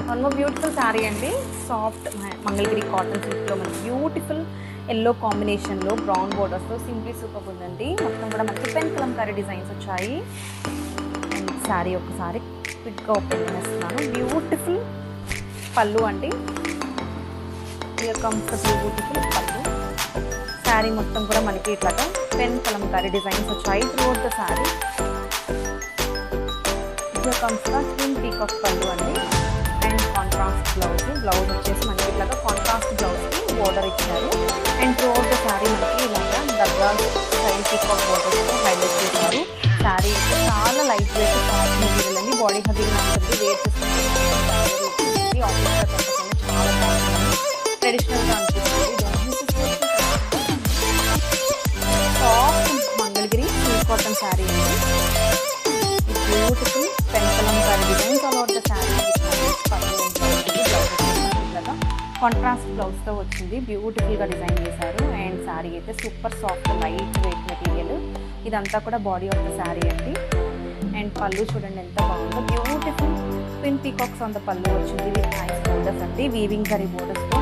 One more beautiful sari అండి. Soft Mangalagiri cotton సిల్క్లో మనకి బ్యూటిఫుల్ ఎల్లో కాంబినేషన్లో బ్రౌన్ బోర్డర్స్తో సింప్లీ సూపర్ ఉందండి. మొత్తం కూడా మనకి పెన్ కలంకారీ డిజైన్స్ వచ్చాయి. అండ్ శారీ ఒకసారి క్విక్గా ఓపెన్ చేస్తున్నాను. బ్యూటిఫుల్ పళ్ళు అండి. హియర్ కమ్స్ ద బ్యూటిఫుల్ పళ్ళు. శారీ మొత్తం కూడా మనకి ఇట్లాగా పెన్ కలంకారీ డిజైన్స్ వచ్చాయి throughout the sari. Here comes the twin peacock పళ్ళు అండి. అండ్ కాంట్రాస్ట్ బ్లౌజ్ వచ్చేసి మనకి ఇట్లాగా కాంట్రాస్ట్ బ్లౌజ్కి బోర్డర్ ఇచ్చారు. అండ్ త్రూఅవుట్ ద శారీ మనకి ఇలాగా దగ్గర సైడ్ పీకాక్ బోర్డర్స్తో హైలైట్ చేశారు. శారీ చాలా లైట్ వెయిట్ సాఫ్ట్ మెటీరియల్ అండి. బాడీ హెవీగా ఉంటుంది. వేర్ చేసుకుంటే ఆఫీస్ చాలా బాగుంటుంది. ట్రెడిషనల్గా అనిపిస్తుంది. Soft Mangalagiri silk cotton sari అండి. Beautiful pen kalamkari designs all over the sari. Contrast బ్లౌజ్తో వచ్చింది. బ్యూటిఫుల్గా డిజైన్ చేశారు. అండ్ శారీ అయితే super soft light weight material. ఇదంతా కూడా బాడీ ఆఫ్ ద శారీ అండి. అండ్ పళ్ళు చూడండి ఎంత బాగుందో. Beautiful twin peacocks on the పళ్ళు వచ్చింది విత్ నైస్ బోర్డర్స్ అండి. వీవింగ్ కరీ బోర్డర్స్తో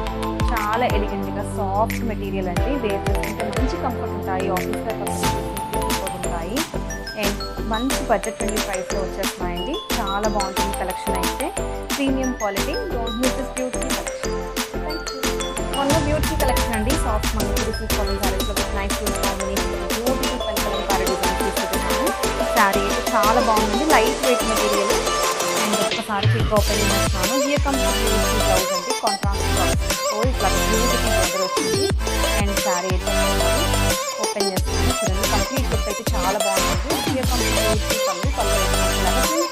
చాలా ఎలిగెంట్గా సాఫ్ట్ మెటీరియల్ అండి. వేర్ చేసుకుంటే మంచి కంఫర్ట్ ఉంటాయి. ఆఫీస్ కంఫర్ట్ ఉంటాయి. అండ్ మంచి బడ్జెట్ ఫ్రెండ్లీ ప్రైస్లో వచ్చేస్తున్నాయండి. చాలా బాగుంటుంది కలెక్షన్ అయితే. Premium quality. Don't miss this beautiful collection. One more beautiful collection అండి. సాఫ్ట్ మంగళగిరి సిల్క్ కాటన్ శారీస్లో nice combination beautiful pen Kalamkari design తీసుకుంటున్నాను. శారీ అయితే చాలా బాగుంది. Light weight material. అండ్ ఒక్కసారి క్విక్ ఓపెన్ చేస్తున్నాను. హియర్ కమ్స్ బ్యూటిఫుల్ బ్లౌజ్ అండి. కాంట్రాస్ట్ బ్లౌజ్ సో ఇట్లా బ్యూటిఫుల్ బోర్డర్ వచ్చింది. అండ్ శారీ అయితే ఓపెన్ చేస్తున్నాను. చూడండి కంప్లీట్ లుక్ అయితే చాలా బాగుంటుంది. హియర్ కమ్స్ బ్యూటిఫుల్ పళ్ళు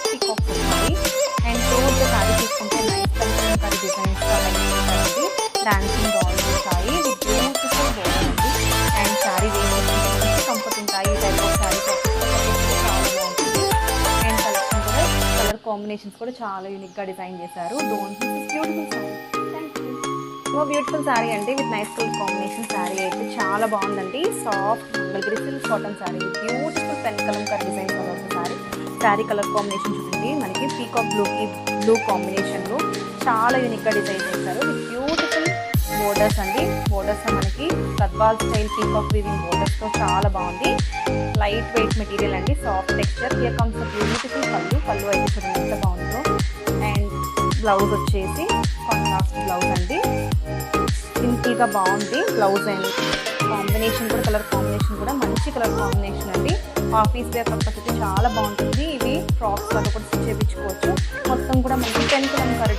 పీకాక్స్ ఉన్నాయి. అండ్ త్రూఅవుట్ ద శారీ తీసుకుంటే నైస్ కలంకారీ డిజైన్స్ అండి. డాన్సింగ్ డాల్స్ ఉంటాయి. విత్ బ్యూటిఫుల్ బోర్డర్ అండి. అండ్ శారీ వేసుకుంటే కంఫర్ట్ ఉంటాయి. ఈ టైప్ ఆఫ్ శారీ చాలా బాగుంటుంది. అండ్ కలెక్షన్ కూడా కలర్ కాంబినేషన్స్ కూడా చాలా యూనిక్గా డిజైన్ చేశారు. Don't miss beautiful sari. Thank you. Beautiful sari అండి with nice colour combination. Sari అయితే చాలా బాగుందండి. Soft Mangalagiri silk cotton sari with beautiful pen kalamkari designs వస్తుంది శారీ. శారీ కలర్ కాంబినేషన్ చూడండి మనకి పీకాక్ బ్లూ కాంబినేషన్లో చాలా యూనిక్గా డిజైన్ చేశారు. విత్ బ్యూటిఫుల్ బోర్డర్స్ అండి. బోర్డర్స్ మనకి గద్వాల్ స్టైల్ పీకాక్ వీవింగ్ బోర్డర్స్తో చాలా బాగుంది. లైట్ వెయిట్ మెటీరియల్ అండి. Soft texture. Here comes beautiful పళ్ళు అయితే చూడండి ఎంత బాగుందో. అండ్ బ్లౌజ్ వచ్చేసి కాంట్రాస్ట్ బ్లౌజ్ అండి. సింపుల్గా బాగుంది బ్లౌజ్. అండ్ కాంబినేషన్ కూడా కలర్ కాంబినేషన్ కూడా మంచి కలర్ కాంబినేషన్ అండి. ఆఫీస్ వేర్ పర్పస్ అయితే చాలా బాగుంటుంది. ఇవి ఫ్రాక్స్ వల్ల కూడా స్టిచ్ చేయించుకోవచ్చు. మొత్తం కూడా మనకి పెన్ కలంకారీ